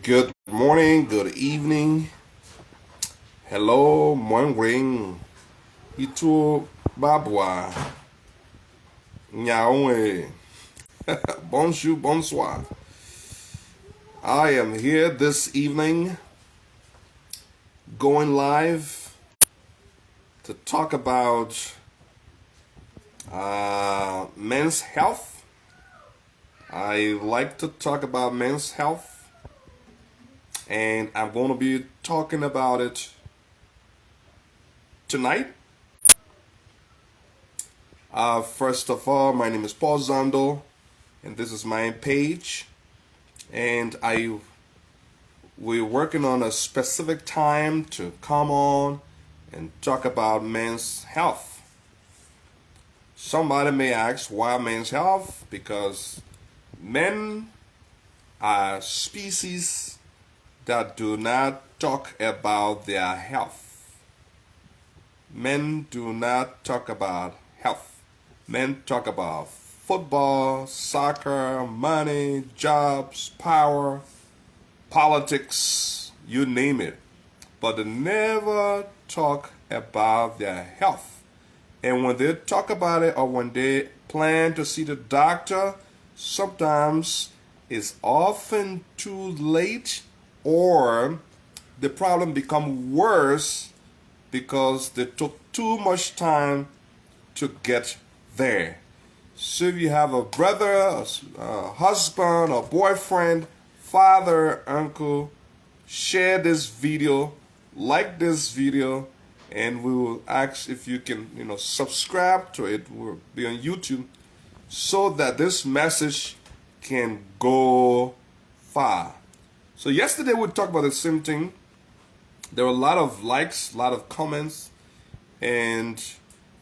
Good morning, good evening, hello, morning, itu babwa, nyawe, bonjour, bonsoir. I am here this evening going live to talk about men's health. I like to talk about men's health, and I'm going to be talking about it tonight. First of all, my name is Paul Zando, and this is my page. And we're working on a specific time to come on and talk about men's health. Somebody may ask why men's health? Because men are species that do not talk about their health. Men do not talk about health. Men talk about football, soccer, money, jobs, power, politics, you name it. But they never talk about their health. And when they talk about it or when they plan to see the doctor, sometimes it's often too late or the problem become worse because they took too much time to get there. So if you have a brother, a husband, a boyfriend, father, uncle, share this video, like this video, and we will ask if you can, subscribe to it. We'll be on YouTube so that this message can go far. So yesterday we talked about the same thing. There were a lot of likes, a lot of comments, and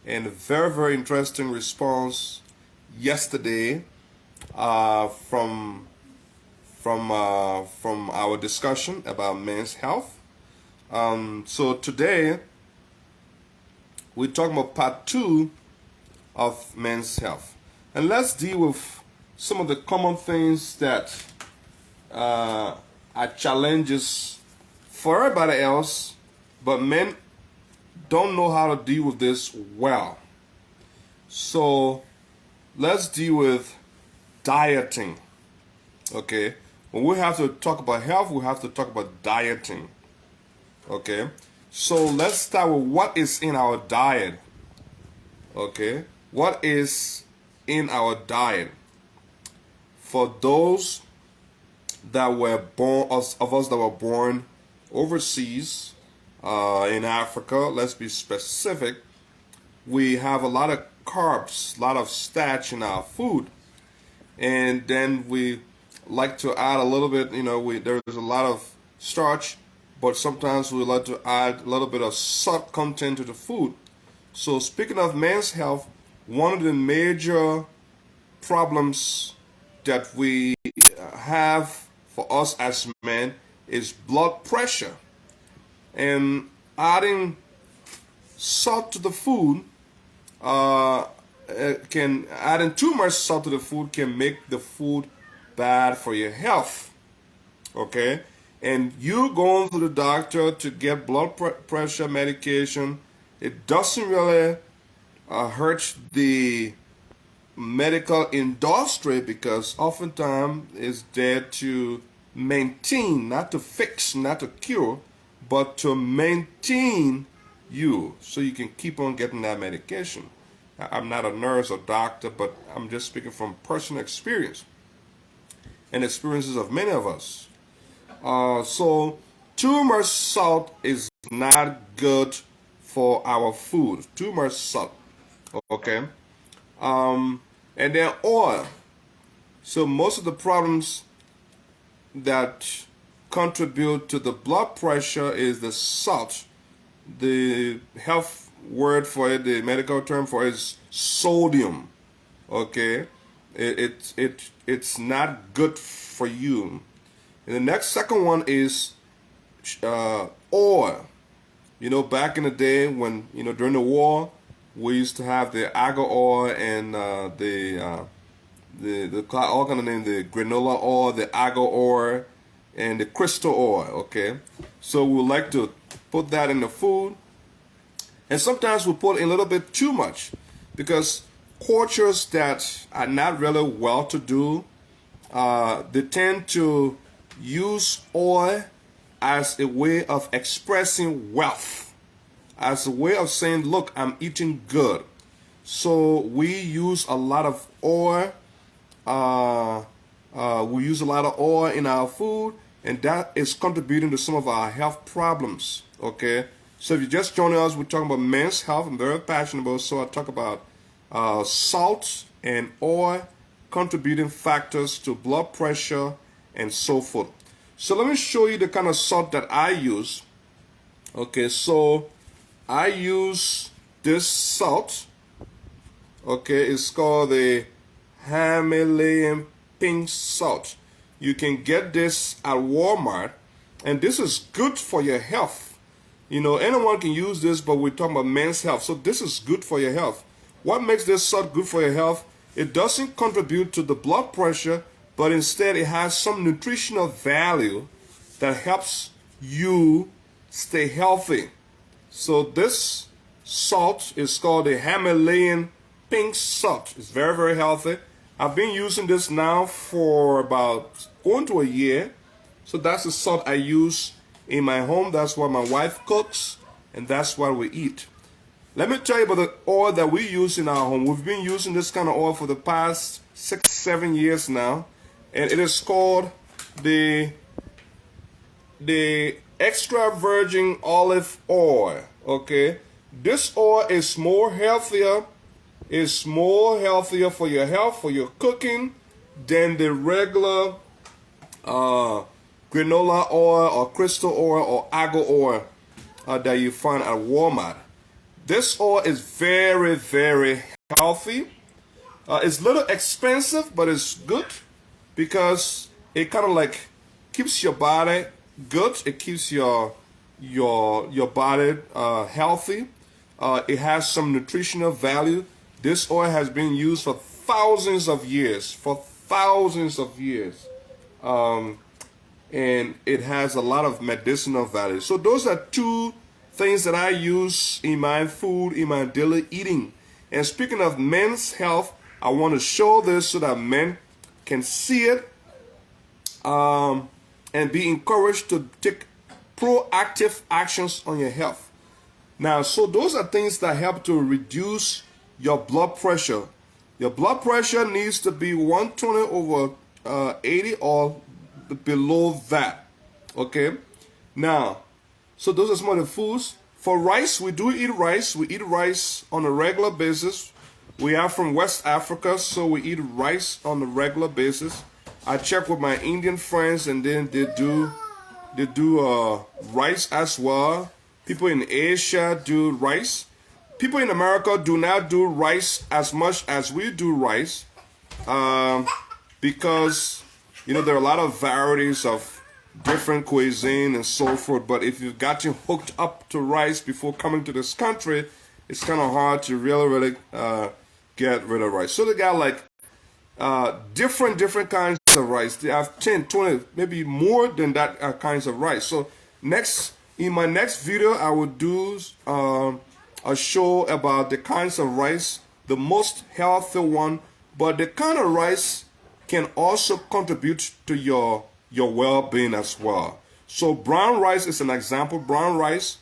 a very, very interesting response yesterday from our discussion about men's health. So today we're talking about part 2 of men's health, and let's deal with some of the common things that are challenges for everybody else, but men don't know how to deal with this well. So let's deal with dieting. Okay, when we have to talk about health, we have to talk about dieting. Okay, so let's start with what is in our diet. Okay, what is in our diet? For those that were born, of us that were born overseas, in Africa, let's be specific, we have a lot of carbs, a lot of starch in our food, and then we like to add a little bit. There's a lot of starch, but sometimes we like to add a little bit of salt content to the food. So speaking of men's health, one of the major problems that we have for us as men is blood pressure. And adding salt to the food adding too much salt to the food can make the food bad for your health. Okay, and you going to the doctor to get blood pressure medication, it doesn't really hurt the medical industry because oftentimes it's there to maintain, not to fix, not to cure, but to maintain you so you can keep on getting that medication. I'm not a nurse or doctor, but I'm just speaking from personal experience and experiences of many of us. So too much salt is not good for our food. Too much salt. Okay. And then oil. So most of the problems that contribute to the blood pressure is the salt. The health word for it, the medical term for it is sodium. Okay, it's not good for you. And the next second one is oil. Back in the day when during the war, we used to have the argo oil and the all kind of name, the granola oil, the argo oil, and the crystal oil, okay? So we like to put that in the food. And sometimes we put in a little bit too much because cultures that are not really well-to-do, they tend to use oil as a way of expressing wealth, as a way of saying, look, I'm eating good. So we use a lot of oil. We use a lot of oil in our food, and that is contributing to some of our health problems, okay? So if you're just joining us, we're talking about men's health. I'm very passionate about, so I talk about salt and oil contributing factors to blood pressure and so forth. So let me show you the kind of salt that I use. Okay, so I use this salt. Okay, it's called the Himalayan pink salt. You can get this at Walmart, and this is good for your health. You know, anyone can use this, but we're talking about men's health. So this is good for your health. What makes this salt good for your health? It doesn't contribute to the blood pressure, but instead it has some nutritional value that helps you stay healthy. So this salt is called the Himalayan pink salt. It's very, very healthy. I've been using this now for about going to a year. So that's the salt I use in my home. That's what my wife cooks, and that's what we eat. Let me tell you about the oil that we use in our home. We've been using this kind of oil for the past 6-7 years now, and it is called the extra virgin olive oil. Okay, this oil is more healthier. It's more healthier for your health, for your cooking, than the regular granola oil or crystal oil or argo oil that you find at Walmart. This oil is very, very healthy. It's a little expensive, but it's good because it kind of like keeps your body good. It keeps your body healthy. It has some nutritional value. This oil has been used for thousands of years. And it has a lot of medicinal value. So those are two things that I use in my food, in my daily eating. And speaking of men's health, I want to show this so that men can see it and be encouraged to take proactive actions on your health. Now, so those are things that help to reduce your blood pressure. Your blood pressure needs to be 120/80 or below that. Okay, now, so those are some of the foods. For rice, we do eat rice. We eat rice on a regular basis. We are from West Africa, so we eat rice on a regular basis. I check with my Indian friends, and then they do rice as well. People in Asia do rice. People in America do not do rice as much as we do rice, because you know there are a lot of varieties of different cuisine and so forth. But if you've gotten hooked up to rice before coming to this country, it's kind of hard to really get rid of rice. So they got like different kinds of rice. They have 10, 20, maybe more than that kinds of rice. So in my next video, I will do a show about the kinds of rice, the most healthy one, but the kind of rice can also contribute to your well-being as well. So brown rice is an example. Brown rice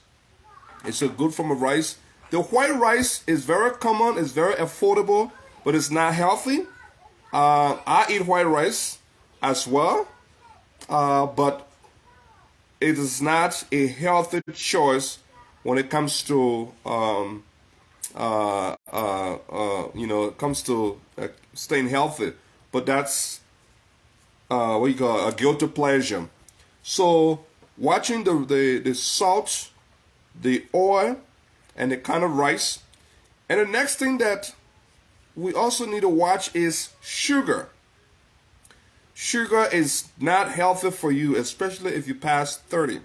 is a good form of rice. The white rice is very common, it's very affordable, but it's not healthy. I eat white rice as well, but it is not a healthy choice when it comes to staying healthy. But that's what you call a guilty pleasure. So watching the salt, the oil, and the kind of rice. And the next thing that we also need to watch is sugar. Sugar is not healthy for you, especially if you pass 30.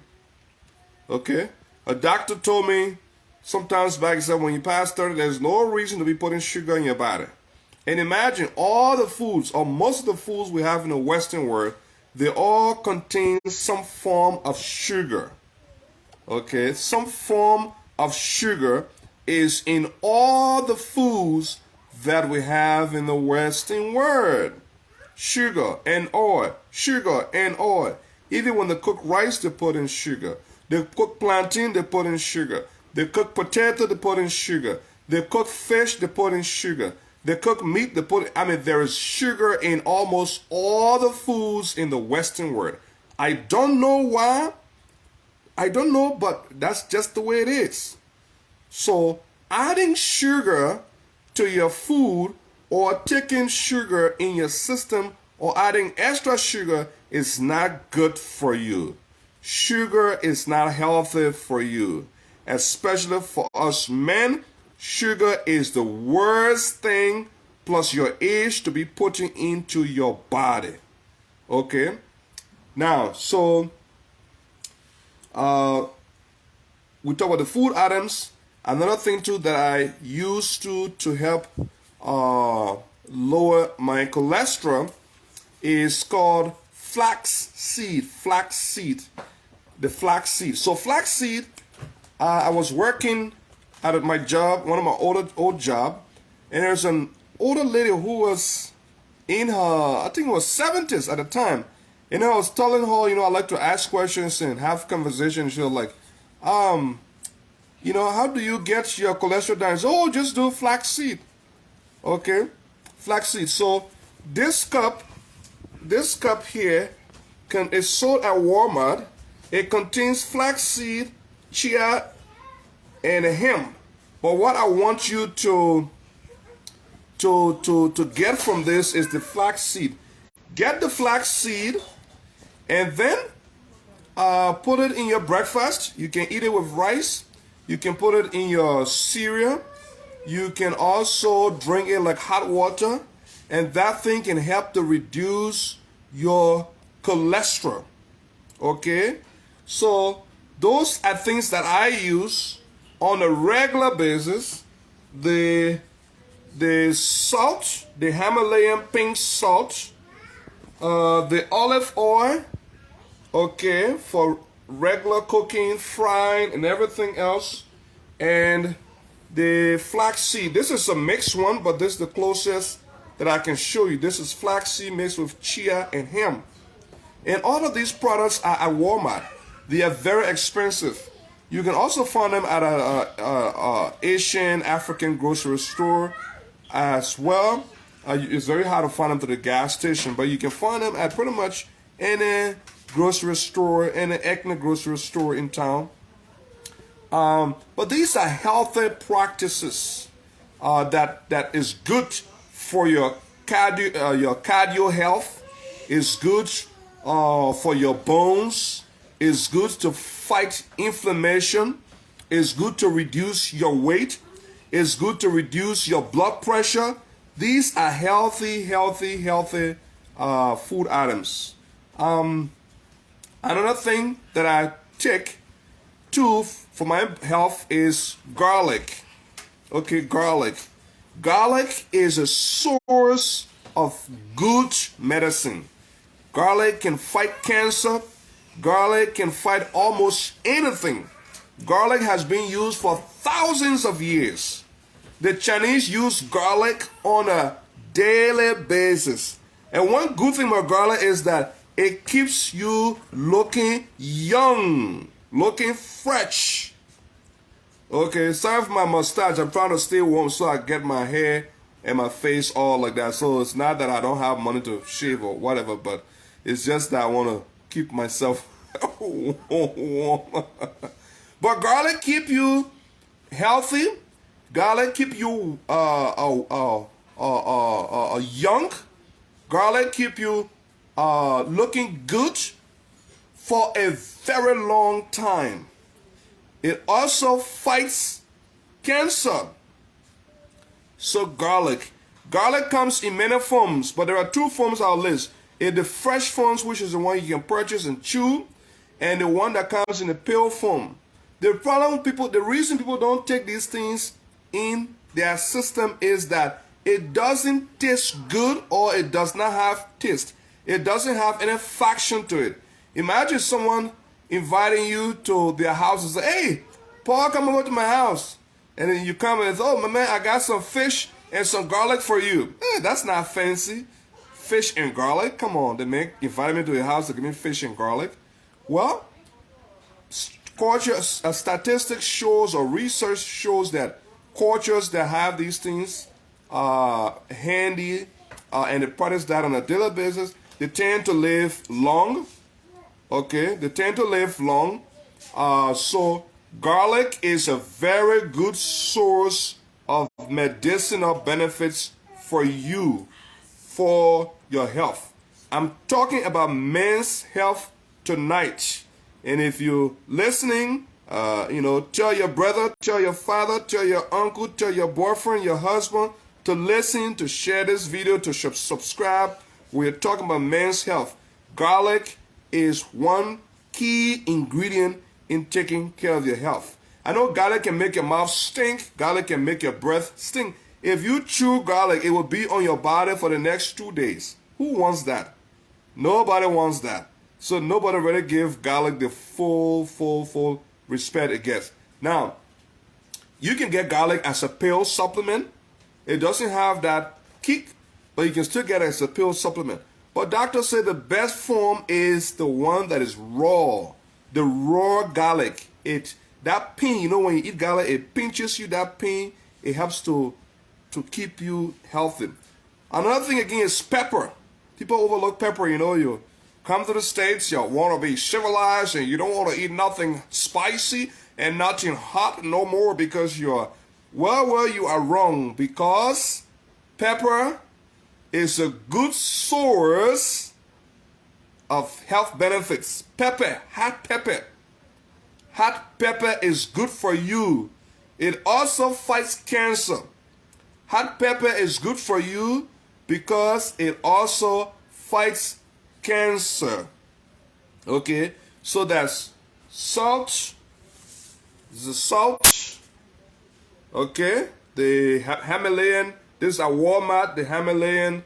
Okay? A doctor told me sometimes back, he said when you pass 30, there's no reason to be putting sugar in your body. And imagine all the foods, or most of the foods we have in the Western world, they all contain some form of sugar. Okay, some form of sugar is in all the foods that we have in the Western world. Sugar and oil, sugar and oil. Even when they cook rice, they put in sugar. They cook plantain, they put in sugar. They cook potato, they put in sugar. They cook fish, they put in sugar. They cook meat, they put, there is sugar in almost all the foods in the Western world. I don't know why. I don't know, but that's just the way it is. So adding sugar to your food or taking sugar in your system or adding extra sugar is not good for you. Sugar is not healthy for you, especially for us men. Sugar is the worst thing plus your age to be putting into your body. Okay? Now, so we talk about the food items. Another thing too that I use to help lower my cholesterol is called flax seed. Flax seed. The flax seed. So flax seed, I was working at my job, one of my old job, and there's an older lady who was in her, I think it was 70s at the time. And I was telling her, I like to ask questions and have conversations. She was like, how do you get your cholesterol down? Oh, just do flaxseed. Okay, flaxseed. So this cup here is sold at Walmart. It contains flaxseed, chia, and hemp. But what I want you to get from this is the flaxseed. Get the flaxseed and then put it in your breakfast. You can eat it with rice. You can put it in your cereal. You can also drink it like hot water. And that thing can help to reduce your cholesterol. Okay? So those are things that I use on a regular basis. The salt, the Himalayan pink salt, the olive oil, okay, for regular cooking, frying, and everything else, and the flaxseed. This is a mixed one, but this is the closest that I can show you. This is flaxseed mixed with chia and hemp. And all of these products are at Walmart. They are very expensive. You can also find them at a Asian African grocery store as well. It's very hard to find them to the gas station, but you can find them at pretty much any grocery store, any ethnic grocery store in town. But these are healthy practices that is good for your cardio health. It's good for your bones. It's good to fight inflammation. It's good to reduce your weight. It's good to reduce your blood pressure. These are healthy food items. Another thing that I take too for my health is garlic. Okay, garlic. Garlic is a source of good medicine. Garlic can fight cancer. Garlic can fight almost anything. Garlic has been used for thousands of years. The Chinese use garlic on a daily basis. And one good thing about garlic is that it keeps you looking young, looking fresh. Okay, sorry for my mustache. I'm trying to stay warm so I get my hair and my face all like that. So it's not that I don't have money to shave or whatever, but it's just that I want to keep myself warm. But garlic keep you healthy. Garlic keep you young. Garlic keep you looking good for a very long time. It also fights cancer. So garlic comes in many forms, but there are two forms I'll list. In the fresh forms, which is the one you can purchase and chew, and the one that comes in the pill form. The problem with the reason people don't take these things in their system is that it doesn't taste good or it does not have taste. It doesn't have any faction to it. Imagine someone inviting you to their house and say, hey, Paul, come over to my house. And then you come and say, oh, my man, I got some fish and some garlic for you. That's not fancy. Fish and garlic? Come on, the man invited me to their house to give me fish and garlic. Well, culture statistics shows or research shows that cultures that have these things handy and they practice that on a daily basis, they tend to live long. Okay, they tend to live long. So garlic is a very good source of medicinal benefits for you, for your health. I'm talking about men's health tonight. And if you're listening, tell your brother, tell your father, tell your uncle, tell your boyfriend, your husband to listen, to share this video, to subscribe. We're talking about men's health. Garlic is one key ingredient in taking care of your health. I know garlic can make your mouth stink. Garlic can make your breath stink. If you chew garlic, it will be on your body for the next 2 days. Who wants that? Nobody wants that. So nobody really give garlic the full respect it gets. Now, you can get garlic as a pill supplement. It doesn't have that kick, but you can still get it as a pill supplement. But doctors say the best form is the one that is raw. The raw garlic. That pin, when you eat garlic, it pinches you, that pin. It helps to keep you healthy. Another thing again is pepper. People overlook pepper, you come to the States, you want to be civilized and you don't want to eat nothing spicy and nothing hot no more because you are wrong, because pepper is a good source of health benefits. Hot pepper is good for you. It also fights cancer. Hot pepper is good for you because it also fights cancer. Okay, so that's salt. The salt. Okay, the Himalayan. This is at Walmart. The Himalayan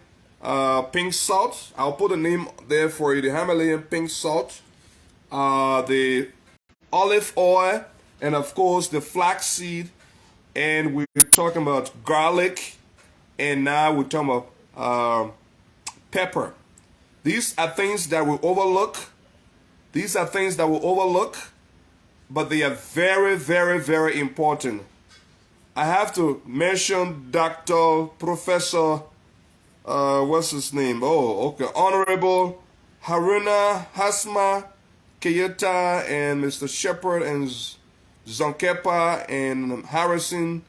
pink salt. I'll put a name there for you. The Himalayan pink salt. The olive oil, and of course the flaxseed. And we're talking about garlic, and now we're talking about pepper. These are things that we overlook. But they are very, very, very important. I have to mention Dr. Professor, what's his name? Honorable Haruna Hasma Keyeta and Mr. Shepherd and Zonkepa and Harrison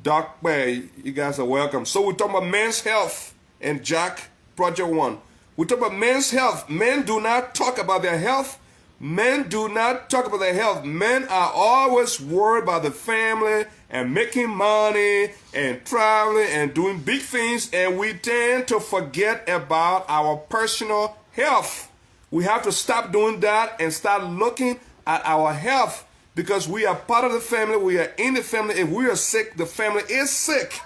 Dockway. You guys are welcome. So we're talking about men's health and Jack Project One. We talk about men's health. Men do not talk about their health. Men are always worried about the family and making money and traveling and doing big things, and we tend to forget about our personal health. We have to stop doing that and start looking at our health, because we are part of the family. We are in the family. If we are sick, the family is sick.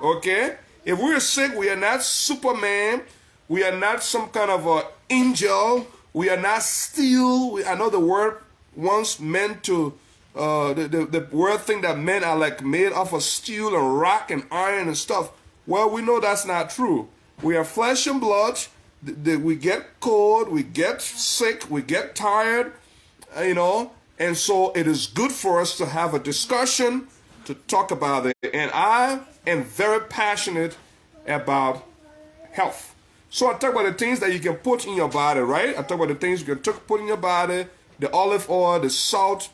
Okay? If we are sick, we are not Superman. We are not some kind of an angel. We are not steel. I know the word once meant to, the word think that men are like made of steel and rock and iron and stuff. Well, we know that's not true. We are flesh and blood. We get cold. We get sick. We get tired, And so it is good for us to have a discussion, to talk about it. And I am very passionate about health. So I talk about the things that you can put in your body, right? I talk about the things you can put in your body, the olive oil, the salt,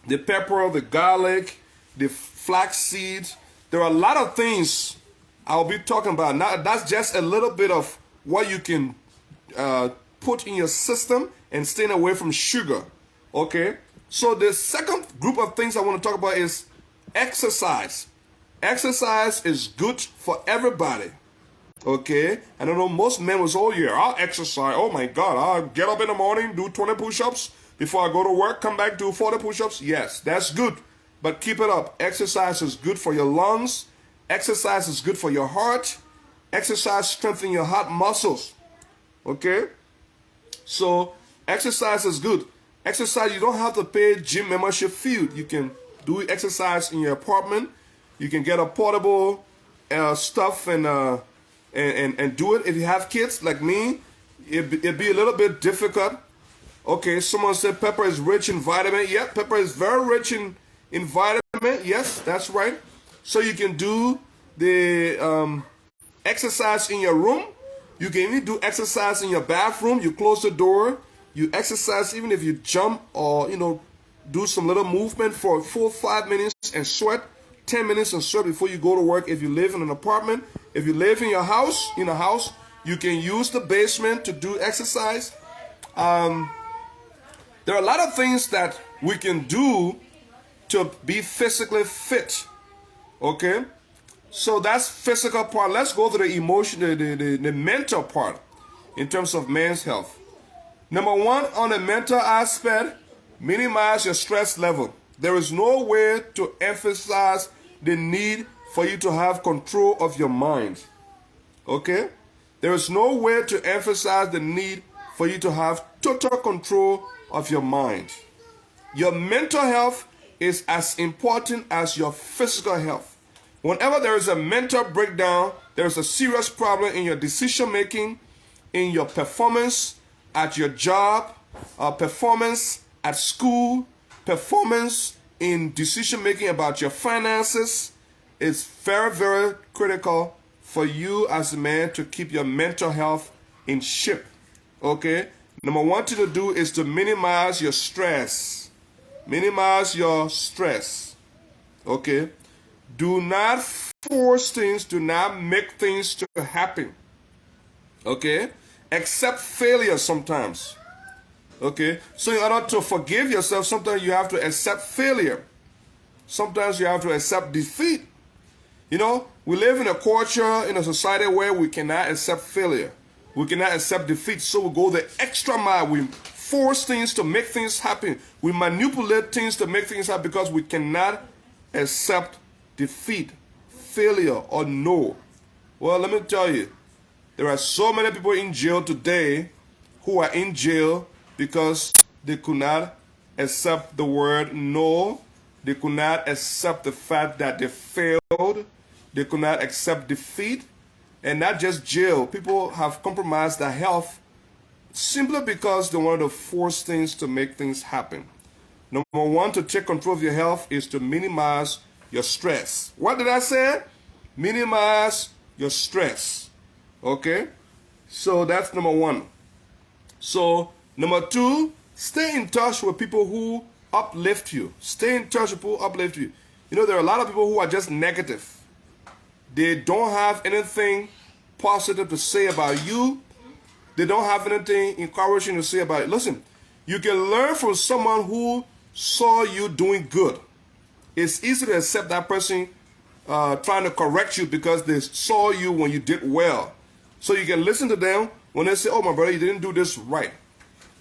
the pepper, the garlic, the flaxseed. There are a lot of things I'll be talking about. Now, that's just a little bit of what you can put in your system and staying away from sugar, okay? So the second group of things I want to talk about is exercise. Exercise is good for everybody. Okay, I don't know, most men was, oh yeah, I'll exercise. Oh my God, I'll get up in the morning, do 20 push-ups before I go to work, come back, do 40 push-ups. Yes, that's good, but keep it up. Exercise is good for your lungs. Exercise is good for your heart. Exercise strengthens your heart muscles. Okay? So exercise is good. Exercise, you don't have to pay gym membership fee. You can do exercise in your apartment. You can get a portable stuff and do it. If you have kids like me, it'd be a little bit difficult. Okay, someone said pepper is rich in vitamin. Yeah, pepper is very rich in vitamin. Yes, that's right. So you can do the exercise in your room. You can even do exercise in your bathroom. You close the door. You exercise even if you jump or, do some little movement for 4 or 5 minutes and sweat. 10 minutes and sweat before you go to work. If you live in an apartment, if you live in your house, you can use the basement to do exercise. There are a lot of things that we can do to be physically fit. Okay? So that's physical part. Let's go to the emotion, the mental part in terms of men's health. Number one, on the mental aspect, minimize your stress level. There is no way to emphasize the need for you to have control of your mind. Okay? There is no way to emphasize the need for you to have total control of your mind. Your mental health is as important as your physical health. Whenever there is a mental breakdown, there is a serious problem in your decision making, in your performance at your job, performance at school, performance in decision making about your finances. It's very, very critical for you as a man to keep your mental health in shape. Okay? Number one thing to do is to minimize your stress. Minimize your stress. Okay? Do not force things. Do not make things to happen. Okay? Accept failure sometimes. Okay? So in order to forgive yourself, sometimes you have to accept failure. Sometimes you have to accept defeat. We live in a culture, in a society where we cannot accept failure. We cannot accept defeat. So we go the extra mile. We force things to make things happen. We manipulate things to make things happen because we cannot accept defeat, failure, or no. Well, let me tell you, there are so many people in jail today who are in jail because they could not accept the word no. They could not accept the fact that they failed. They could not accept defeat. And not just jail. People have compromised their health simply because they wanted to force things to make things happen. Number one, to take control of your health is to minimize your stress. What did I say? Minimize your stress. Okay? So that's number one. So number two, stay in touch with people who uplift you. Stay in touch with people who uplift you. There are a lot of people who are just negative. They don't have anything positive to say about you. They don't have anything encouraging to say about it. Listen, you can learn from someone who saw you doing good. It's easy to accept that person trying to correct you because they saw you when you did well. So you can listen to them when they say, oh, my brother, you didn't do this right.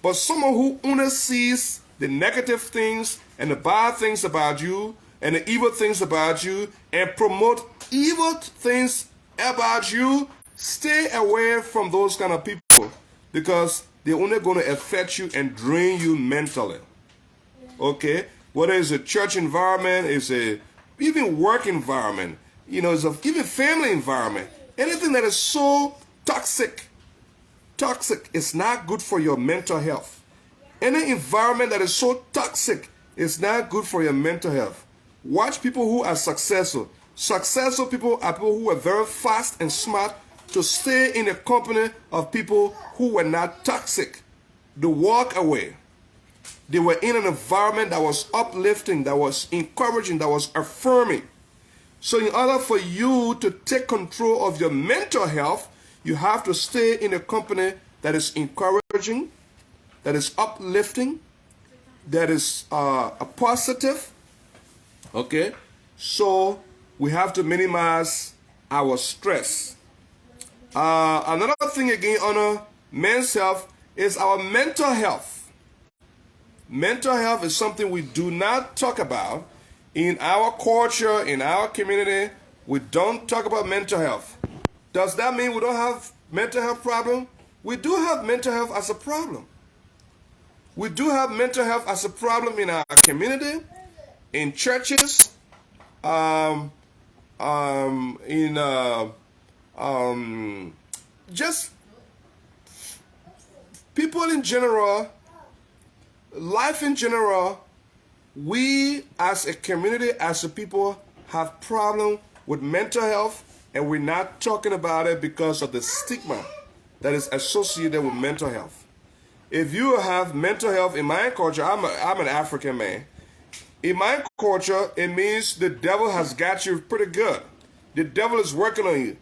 But someone who only sees the negative things and the bad things about you and the evil things about you and promote evil things about you, stay away from those kind of people because they're only going to affect you and drain you mentally. Okay? Whether it's a church environment, it's a even work environment, it's a even family environment. Anything that is so toxic, it's not good for your mental health. Any environment that is so toxic is not good for your mental health. Watch people who are successful. Successful people are people who are very fast and smart to stay in the company of people who were not toxic. They walk away. They were in an environment that was uplifting, that was encouraging, that was affirming. So in order for you to take control of your mental health, you have to stay in a company that is encouraging, that is uplifting, that is a positive. Okay? So we have to minimize our stress. Another thing again on men's health is our mental health. Mental health is something we do not talk about in our culture, in our community. We don't talk about mental health. Does that mean we don't have mental health problem? we do have mental health as a problem. We do have mental health as a problem in our community, in churches, um, in just people in general, life in general. We as a community, as a people, have problem with mental health, and we're not talking about it because of the stigma that is associated with mental health. If you have mental health, in my culture, I'm an African man. In my culture, it means the devil has got you pretty good. The devil is working on you.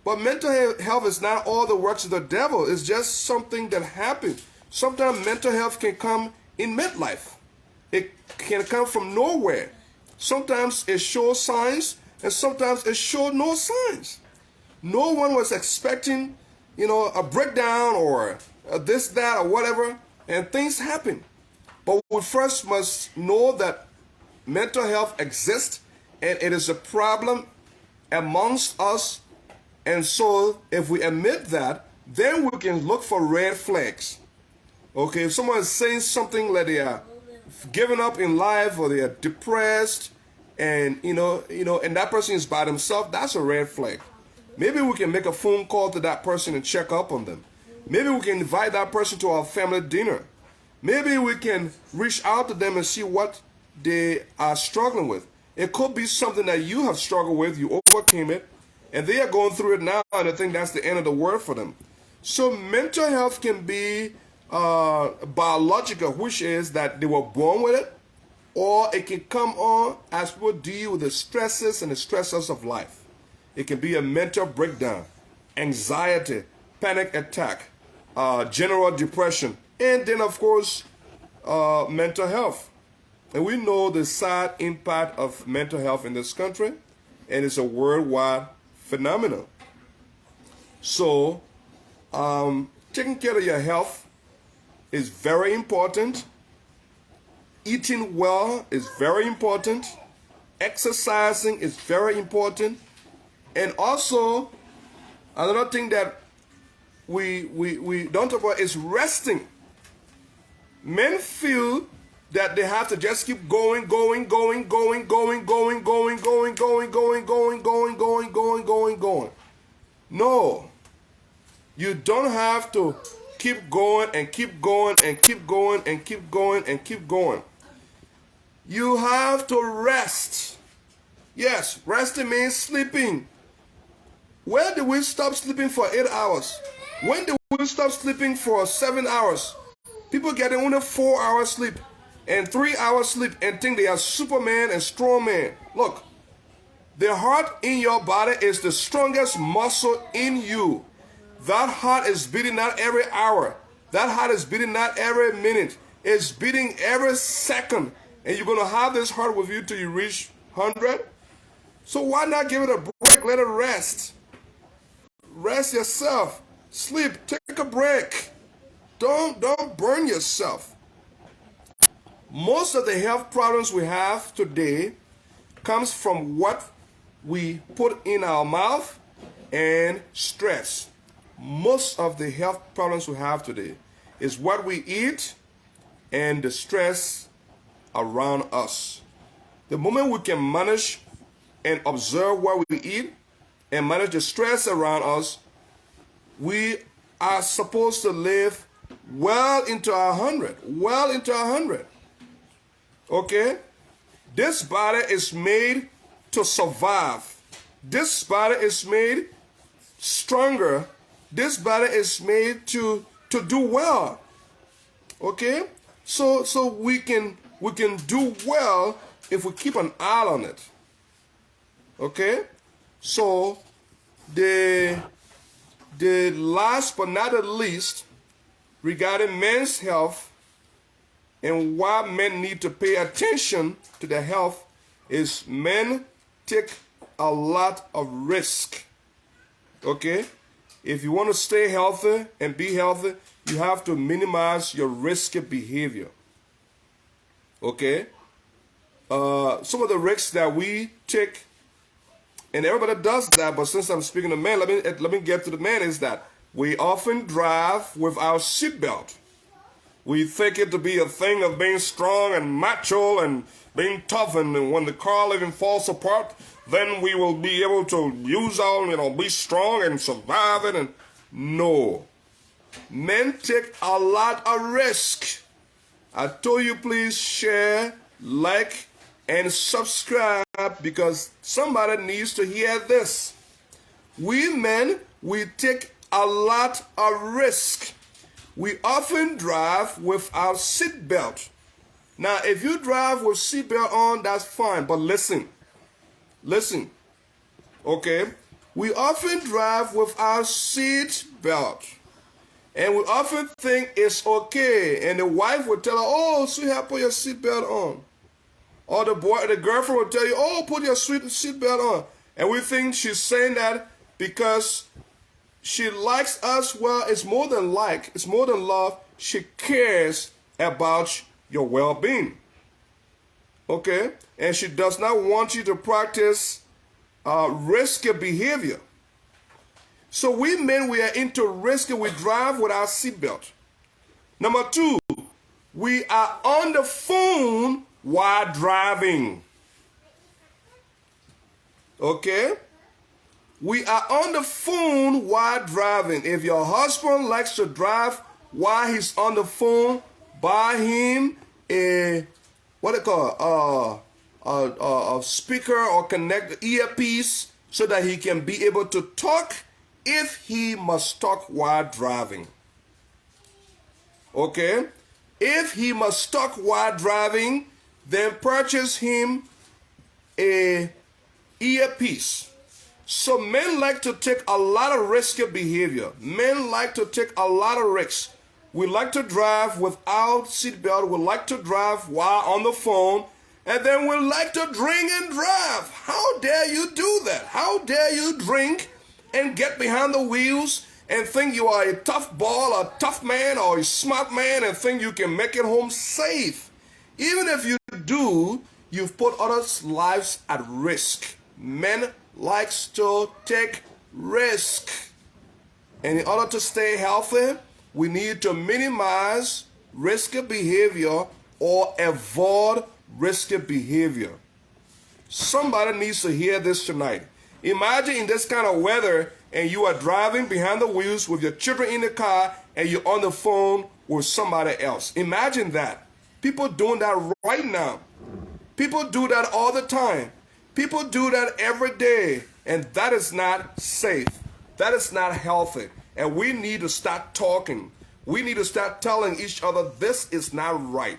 But mental health is not all the works of the devil. It's just something that happens. Sometimes mental health can come in midlife. It can come from nowhere. Sometimes it shows signs, and sometimes it shows no signs. No one was expecting, a breakdown or this, that, or whatever, and things happen. But we first must know that mental health exists, and it is a problem amongst us. And so if we admit that, then we can look for red flags. Okay, if someone is saying something like they are giving up in life or they are depressed, and and that person is by themselves, that's a red flag. Maybe we can make a phone call to that person and check up on them. Maybe we can invite that person to our family dinner. Maybe we can reach out to them and see what they are struggling with. It could be something that you have struggled with, you overcame it, and they are going through it now, and I think that's the end of the world for them. So mental health can be biological, which is that they were born with it, or it can come on as people deal with the stresses and the stressors of life. It can be a mental breakdown, anxiety, panic attack, general depression, and then of course mental health. And we know the sad impact of mental health in this country, and it's a worldwide phenomenon. So taking care of your health is very important. Eating well is very important. Exercising is very important. And also, another thing that we don't talk about is resting. Men feel that they have to just keep going. No, you don't have to keep going and keep going and keep going and keep going and keep going. You have to rest. Yes, resting means sleeping. Where did we stop sleeping for 8 hours? When did we stop sleeping for 7 hours? People getting only 4 hours sleep and 3 hours sleep and think they are Superman and strong man. Look, the heart in your body is the strongest muscle in you. That heart is beating not every hour. That heart is beating not every minute. It's beating every second. And you're going to have this heart with you till you reach 100. So why not give it a break? Let it rest. Rest yourself. Sleep. Take a break. Don't burn yourself. Most of the health problems we have today comes from what we put in our mouth and stress. Most of the health problems we have today is what we eat and the stress around us. The moment we can manage and observe what we eat and manage the stress around us, we are supposed to live well into 100. Well into 100. Okay? This body is made to survive. This body is made stronger. This body is made to do well. Okay? So we can do well if we keep an eye on it. Okay? So the last but not the least regarding men's health and why men need to pay attention to their health is men take a lot of risk. Okay? If you want to stay healthy and be healthy, you have to minimize your risky behavior. Okay? Some of the risks that we take, and everybody does that, but since I'm speaking to men, let me get to the men, is that We often drive with our seatbelt. We think it to be a thing of being strong and macho and being tough, and when the car even falls apart, then we will be able to use our, be strong and survive it. And no. Men take a lot of risk. I told you, please share, like, and subscribe because somebody needs to hear this. We men, we take a lot of risk. We often drive with our seatbelt. Now, if you drive with seatbelt on, that's fine. But listen, okay? We often drive with our seatbelt. And we often think it's okay. And the wife will tell her, oh, sweetheart, put your seatbelt on. Or the girlfriend will tell you, oh, put your seatbelt on. And we think she's saying that because she likes us. Well, it's more than like, it's more than love. She cares about your well-being. Okay? And she does not want you to practice risky behavior. So we men, we are into risky. We drive with our seatbelt. Number two, we are on the phone while driving. Okay? We are on the phone while driving. If your husband likes to drive while he's on the phone, buy him a speaker or connect the earpiece so that he can be able to talk if he must talk while driving. Okay? If he must talk while driving, then purchase him a earpiece. So men like to take a lot of risky behavior. Men like to take a lot of risks. We like to drive without seatbelt. We like to drive while on the phone. And then we like to drink and drive. How dare you do that? How dare you drink and get behind the wheels and think you are a tough ball, a tough man, or a smart man and think you can make it home safe. Even if you do, you've put others' lives at risk. Men likes to take risk. And in order to stay healthy, we need to minimize risky behavior or avoid risky behavior. Somebody needs to hear this tonight. Imagine in this kind of weather and you are driving behind the wheels with your children in the car and you're on the phone with somebody else. Imagine that. People doing that right now. People do that all the time. People do that every day. And that is not safe. That is not healthy. And we need to start talking. We need to start telling each other this is not right.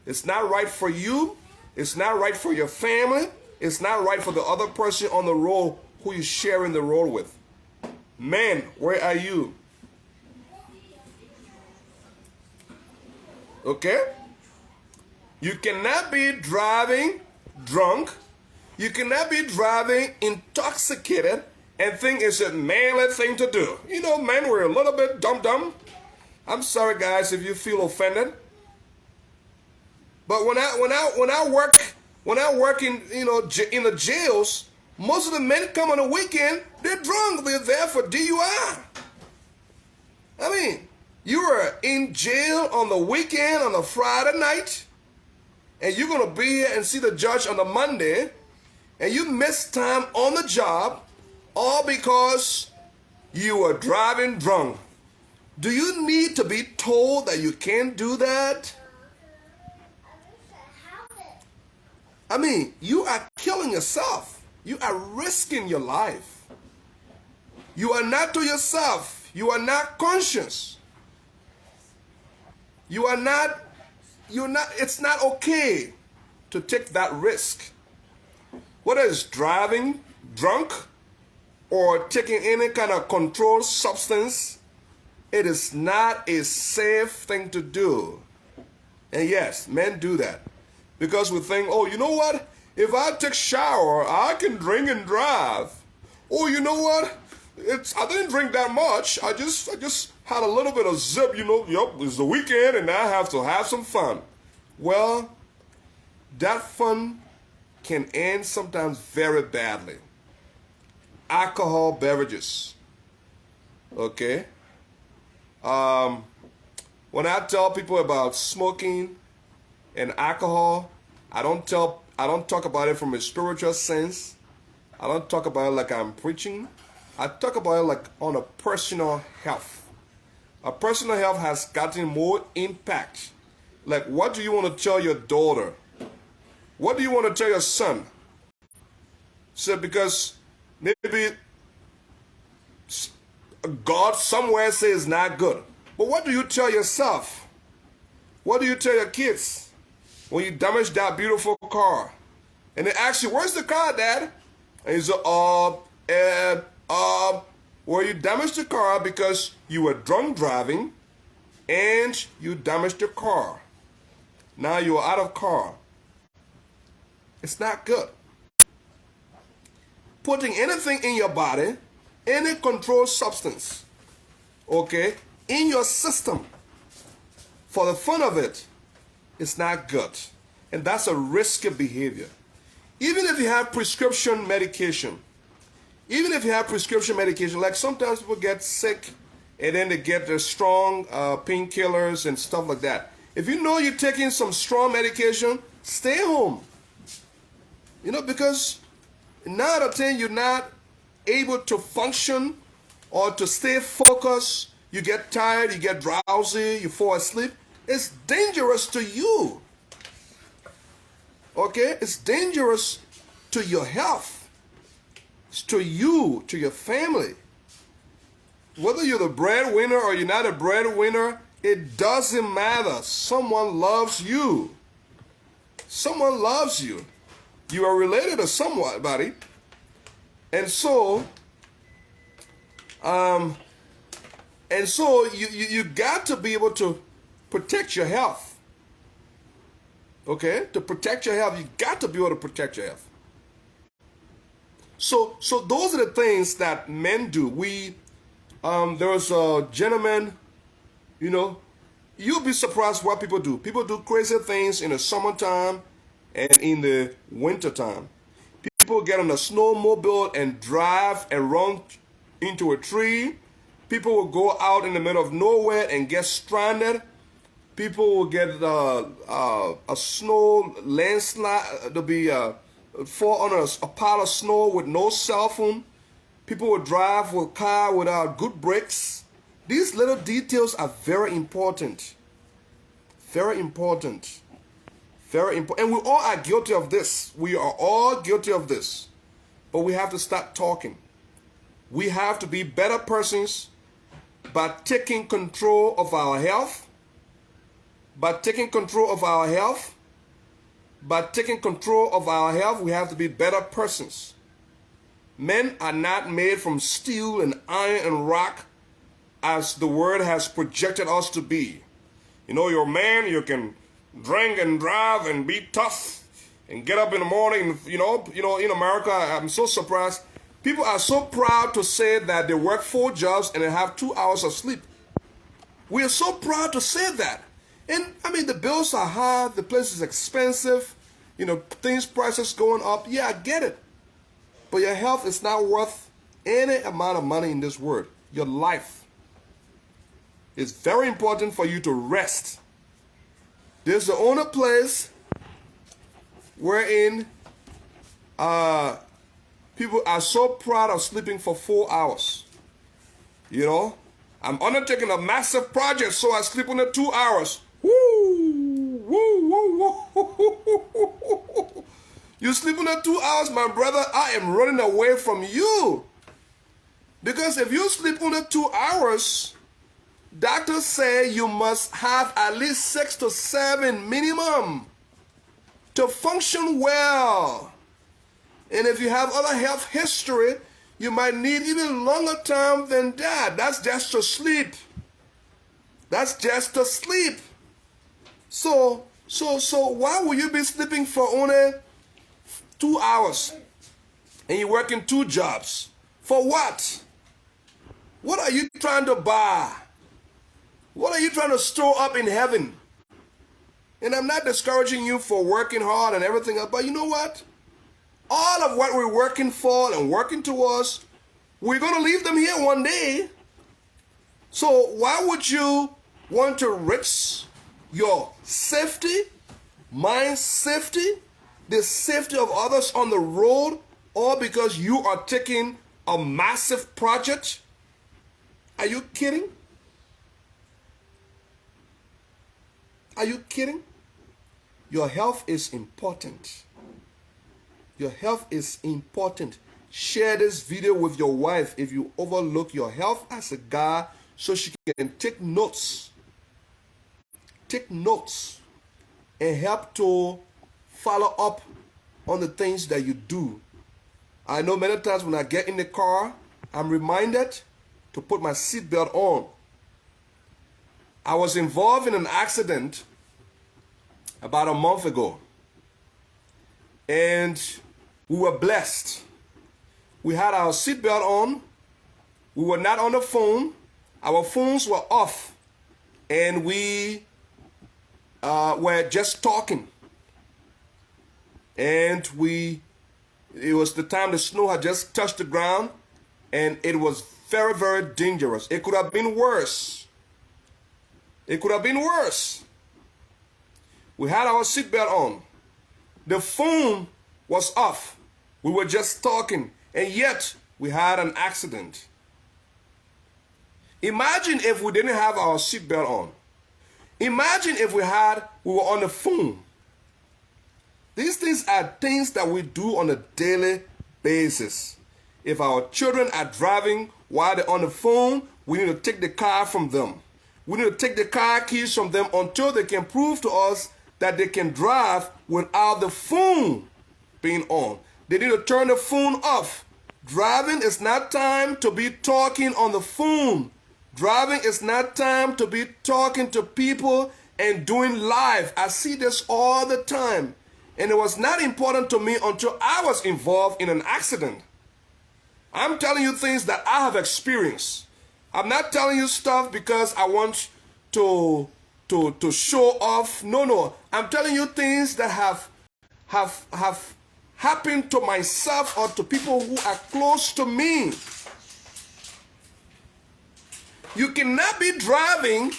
It's not right for you. It's not right for your family. It's not right for the other person on the road who you're sharing the road with. Man, where are you? Okay? You cannot be driving drunk. You cannot be driving intoxicated and think it's a manly thing to do. You know, men, we're a little bit dumb. I'm sorry, guys, if you feel offended. But when I work in in the jails, most of the men come on the weekend. They're drunk. They're there for DUI. I mean, you are in jail on the weekend on a Friday night, and you're gonna be here and see the judge on the Monday, and you miss time on the job, all because you are driving drunk. Do you need to be told that you can't do that? I mean, you are killing yourself. You are risking your life. You are not to yourself. You are not conscious. It's not okay to take that risk. Whether it's driving drunk or taking any kind of controlled substance, it is not a safe thing to do. And yes, men do that. Because we think, oh, you know what? If I take shower, I can drink and drive. Oh, you know what? I didn't drink that much. I just had a little bit of zip, Yep, it's the weekend and I have to have some fun. Well, that fun can end sometimes very badly. Alcohol beverages. Okay? Um, when I tell people about smoking and alcohol, I don't talk about it from a spiritual sense. I don't talk about it like I'm preaching. I talk about it like on a personal health. A personal health has gotten more impact. Like, what do you want to tell your daughter? What do you want to tell your son? So, because maybe God somewhere says not good. But what do you tell yourself? What do you tell your kids when you damage that beautiful car? And they ask you, where's the car, Dad? And you say, well, you damaged the car because you were drunk driving and you damaged the car. Now you're out of car. It's not good. Putting anything in your body, any controlled substance, okay, in your system for the fun of it, it's not good. And that's a risky behavior. Even if you have prescription medication, like sometimes people get sick and then they get the strong painkillers and stuff like that. If you know you're taking some strong medication, stay home. Because 9 out of 10, you're not able to function or to stay focused. You get tired, you get drowsy, you fall asleep. It's dangerous to you. Okay? It's dangerous to your health. It's to you, to your family. Whether you're the breadwinner or you're not a breadwinner, it doesn't matter. Someone loves you. Someone loves you. You are related to somebody. And so you got to be able to protect your health. Okay? To protect your health, you got to be able to protect your health. So those are the things that men do. There was a gentleman, you'll be surprised what people do. People do crazy things in the summertime and in the wintertime. People get on a snowmobile and drive and run into a tree. People will go out in the middle of nowhere and get stranded. People will get a snow landslide. There'll be fall on a pile of snow with no cell phone. People will drive with a car without good brakes. These little details are very important. Very important. Very important. And we all are guilty of this. We are all guilty of this. But we have to start talking. We have to be better persons by taking control of our health. By taking control of our health. By taking control of our health, we have to be better persons. Men are not made from steel and iron and rock as the world has projected us to be. You're a man, you can drink and drive and be tough and get up in the morning. In America, I'm so surprised. People are so proud to say that they work 4 jobs and they have 2 hours of sleep. We are so proud to say that. And the bills are high, the place is expensive, prices going up. Yeah, I get it. But your health is not worth any amount of money in this world. Your life is very important for you to rest. There's the only place wherein people are so proud of sleeping for 4 hours. I'm undertaking a massive project, so I sleep only 2 hours. Woo, woo, woo, woo. You sleep only 2 hours, my brother, I am running away from you. Because if you sleep only 2 hours, doctors say you must have at least 6 to 7 minimum to function well. And if you have other health history, you might need even longer time than that. That's just to sleep. That's just to sleep. So why would you be sleeping for only 2 hours and you're working 2 jobs? For what? What are you trying to buy? What are you trying to store up in heaven? And I'm not discouraging you for working hard and everything else, but you know what? All of what we're working for and working towards, we're going to leave them here one day. So why would you want to risk your safety, my safety, the safety of others on the road, all because you are taking a massive project? Are you kidding? Are you kidding? Your health is important. Your health is important. Share this video with your wife if you overlook your health as a guy, so she can take notes. Take notes and help to follow up on the things that you do. I know many times when I get in the car, I'm reminded to put my seatbelt on. I was involved in an accident about a month ago, and we were blessed. We had our seatbelt on. We were not on the phone. Our phones were off, and we were just talking. And it was the time the snow had just touched the ground, and it was very, very dangerous. It could have been worse. It could have been worse. We had our seatbelt on. The phone was off. We were just talking, and yet we had an accident. Imagine if we didn't have our seatbelt on. Imagine if we were on the phone. These things are things that we do on a daily basis. If our children are driving while they're on the phone, we need to take the car from them. We need to take the car keys from them until they can prove to us that they can drive without the phone being on. They need to turn the phone off. Driving is not time to be talking on the phone. Driving is not time to be talking to people and doing live. I see this all the time. And it was not important to me until I was involved in an accident. I'm telling you things that I have experienced. I'm not telling you stuff because I want to show off. No. I'm telling you things that have happened to myself or to people who are close to me. You cannot be driving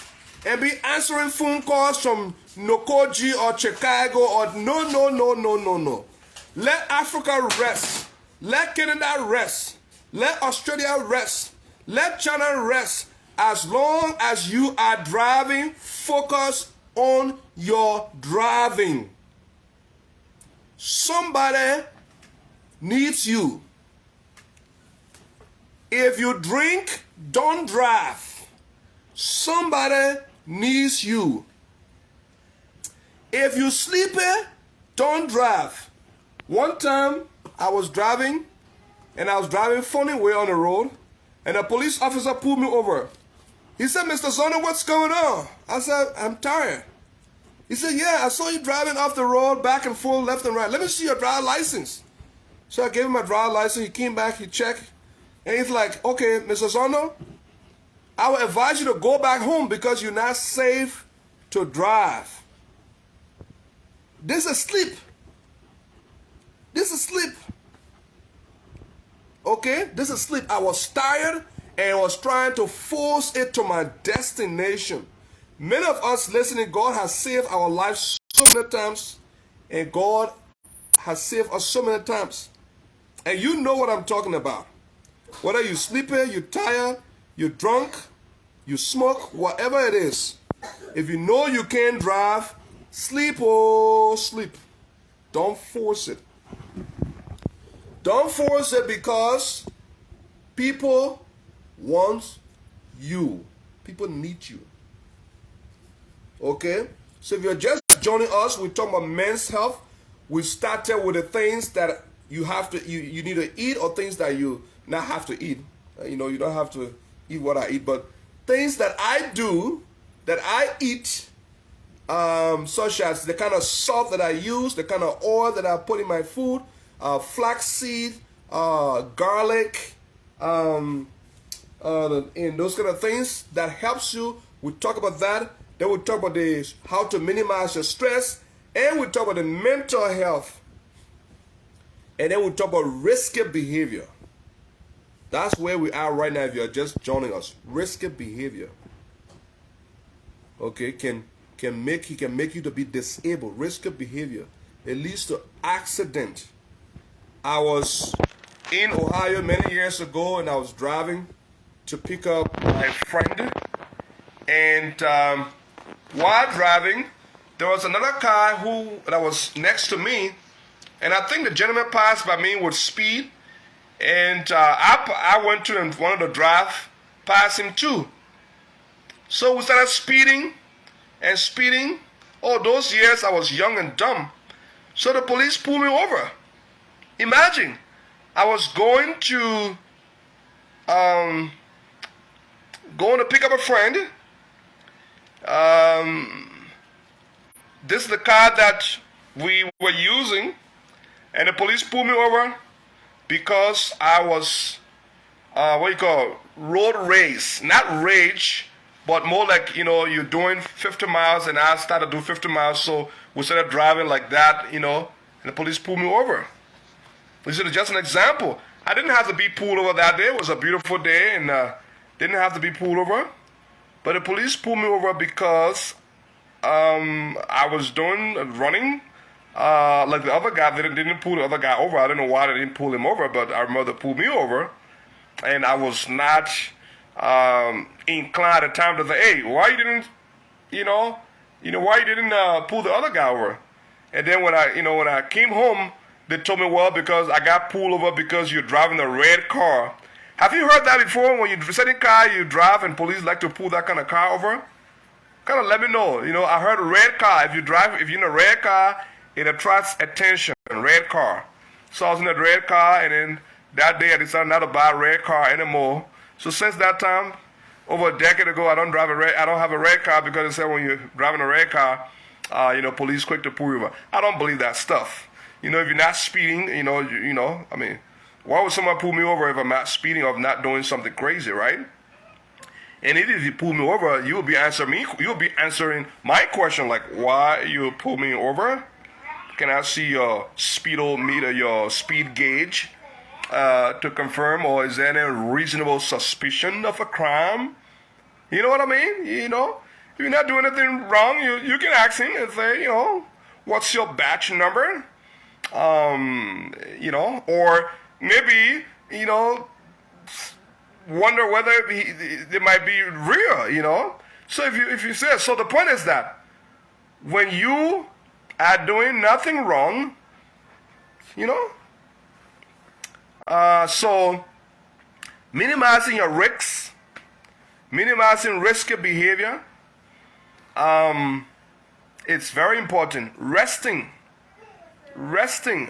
and be answering phone calls from Nokoji or Chicago or no. Let Africa rest. Let Canada rest. Let Australia rest. Let China rest. As long as you are driving, focus on your driving. Somebody needs you. If you drink, don't drive. Somebody needs you. If you sleepy, don't drive. One time I was driving, and I was driving funny way on the road, and a police officer pulled me over. He said, "Mr. Zono, what's going on?" I said, "I'm tired." He said, "Yeah, I saw you driving off the road, back and forth, left and right. Let me see your driver's license." So I gave him my driver's license. He came back, he checked, and he's like, "Okay, Mr. Zono, I would advise you to go back home because you're not safe to drive." This is sleep. This is sleep. Okay, this is sleep. I was tired and was trying to force it to my destination. Many of us listening, God has saved our lives so many times, and God has saved us so many times. And you know what I'm talking about. Whether you're sleepy, you're tired, you're drunk, you smoke, whatever it is. If you know you can't drive, sleep, oh, sleep. Don't force it. Don't force it because people want you. People need you. Okay? So if you're just joining us, we're talking about men's health. We started with the things that you have to, you need to eat, or things that you not have to eat. You know, you don't have to eat what I eat, but things that I do, that I eat, such as the kind of salt that I use, the kind of oil that I put in my food, flaxseed, garlic, and those kind of things that helps you. We talk about that. Then we talk about how to minimize your stress, and we talk about the mental health, and then we talk about risky behavior. That's where we are right now if you're just joining us. Risky behavior. Okay, can make you to be disabled. Risky behavior. It leads to accident. I was in Ohio many years ago and I was driving to pick up my friend. And while driving, there was another car that was next to me. And I think the gentleman passed by me with speed. And I went to and wanted to drive past him too. So we started speeding and speeding. Oh, those years I was young and dumb. So the police pulled me over. Imagine, I was going to pick up a friend. This is the car that we were using, and the police pulled me over because I was road race, not rage, but more like, you're doing 50 miles and I started to do 50 miles, so we started driving like that, and the police pulled me over. This is just an example. I didn't have to be pulled over that day. It was a beautiful day and didn't have to be pulled over. But the police pulled me over because I was running like the other guy. They didn't pull the other guy over. I don't know why they didn't pull him over, but I remember they pulled me over. And I was not inclined at the time to say, hey, why you didn't, why you didn't pull the other guy over? And then when I came home, they told me, well, because I got pulled over because you're driving a red car. Have you heard that before? When you set a car, you drive and police like to pull that kind of car over? Kind of let me know. I heard a red car. If you're in a red car, it attracts attention. Red car. So I was in a red car, and then that day I decided not to buy a red car anymore. So since that time, over a decade ago, I don't have a red car because they said when you're driving a red car, police quick to pull you over. I don't believe that stuff. If you're not speeding, why would someone pull me over if I'm not speeding or not doing something crazy, right? And if you pull me over, you'll be answering my question, like, why you pull me over? Can I see your speedometer, your speed gauge, to confirm, or is there any reasonable suspicion of a crime? You know what I mean? If you're not doing anything wrong, you can ask him and say, what's your batch number? Or maybe, wonder whether they might be real, So if you say, so the point is that when you are doing nothing wrong, so minimizing your risks, minimizing risky behavior, it's very important. Resting.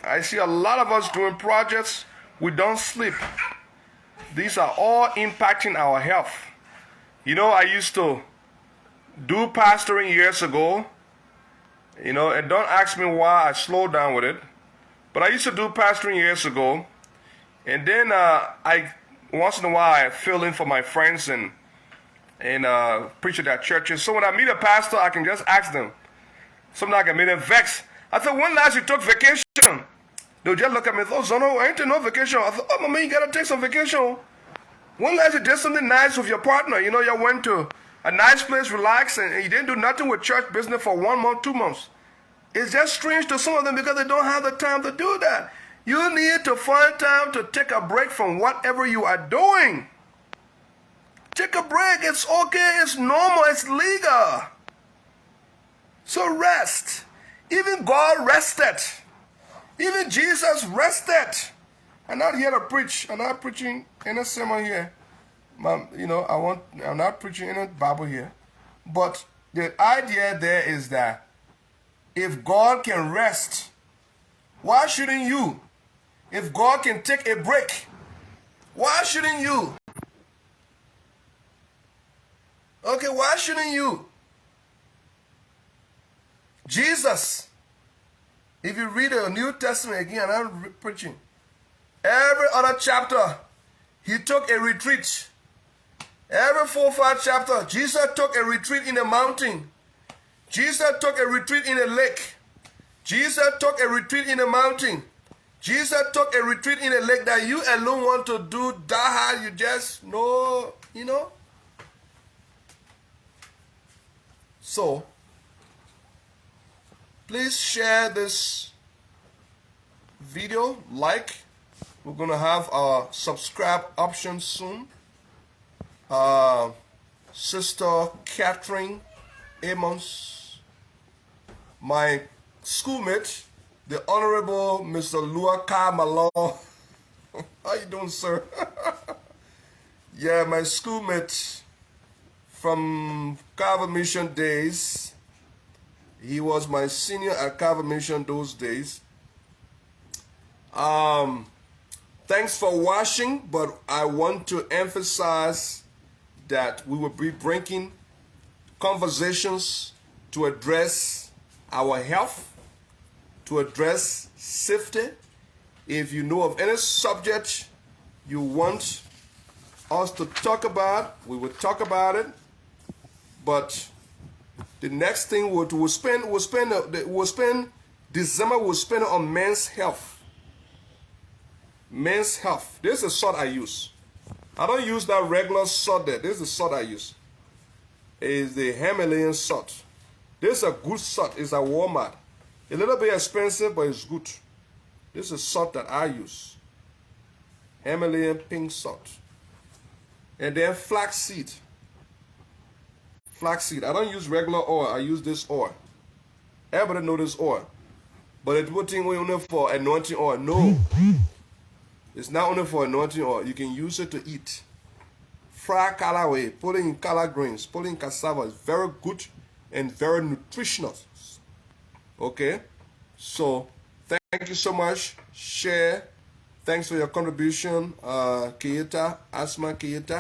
I see a lot of us doing projects, we don't sleep. These are all impacting our health. I used to do pastoring years ago, and don't ask me why I slowed down with it, but I used to do pastoring years ago, and then I once in a while I fill in for my friends and preach at their churches. So when I meet a pastor, I can just ask them. Sometimes I can make them vex. I said, when last you took vacation? They'll just look at me and say, oh, Zono, I ain't take no vacation. I said, oh, mama, you got to take some vacation. When last you did something nice with your partner? You went to a nice place, relax, and you didn't do nothing with church business for 1 month, 2 months. It's just strange to some of them because they don't have the time to do that. You need to find time to take a break from whatever you are doing. Take a break. It's okay. It's normal. It's legal. So rest. Even God rested. Even Jesus rested. I'm not here to preach. I'm not preaching any sermon here. I'm not preaching any Bible here. But the idea there is that if God can rest, why shouldn't you? If God can take a break, why shouldn't you? Okay, why shouldn't you? Jesus, if you read the New Testament again, I'm preaching. Every other chapter, he took a retreat. Every 4 or 5 chapters, Jesus took a retreat in a mountain. Jesus took a retreat in a lake. Jesus took a retreat in a mountain. Jesus took a retreat in a lake that you alone want to do that hard. You just know, you know. So, please share this video, like. We're going to have a subscribe option soon. Sister Catherine Amos, my schoolmate, the Honorable Mr. Lua Malone. How you doing, sir? Yeah, my schoolmate from Calvary Mission days. He was my senior at Calvary Mission those days. Thanks for watching, but I want to emphasize that we will be bringing conversations to address our health, to address safety. If you know of any subject you want us to talk about, we will talk about it. But the next thing we'll spend December, we'll spend on men's health. Men's health. This is the salt I use. I don't use that regular salt there. This is the salt I use. It's the Himalayan salt. This is a good salt. It's a Walmart. A little bit expensive, but it's good. This is salt that I use. Himalayan pink salt. And then flaxseed. Flaxseed. I don't use regular oil. I use this oil. Everybody know this oil. But it's putting only for anointing oil. No. It's not only for anointing oil. You can use it to eat. Fried caraway, put it in collard greens, put it in cassava. It's very good and very nutritional. Okay? So, thank you so much. Share. Thanks for your contribution, Keita, Asma Keita.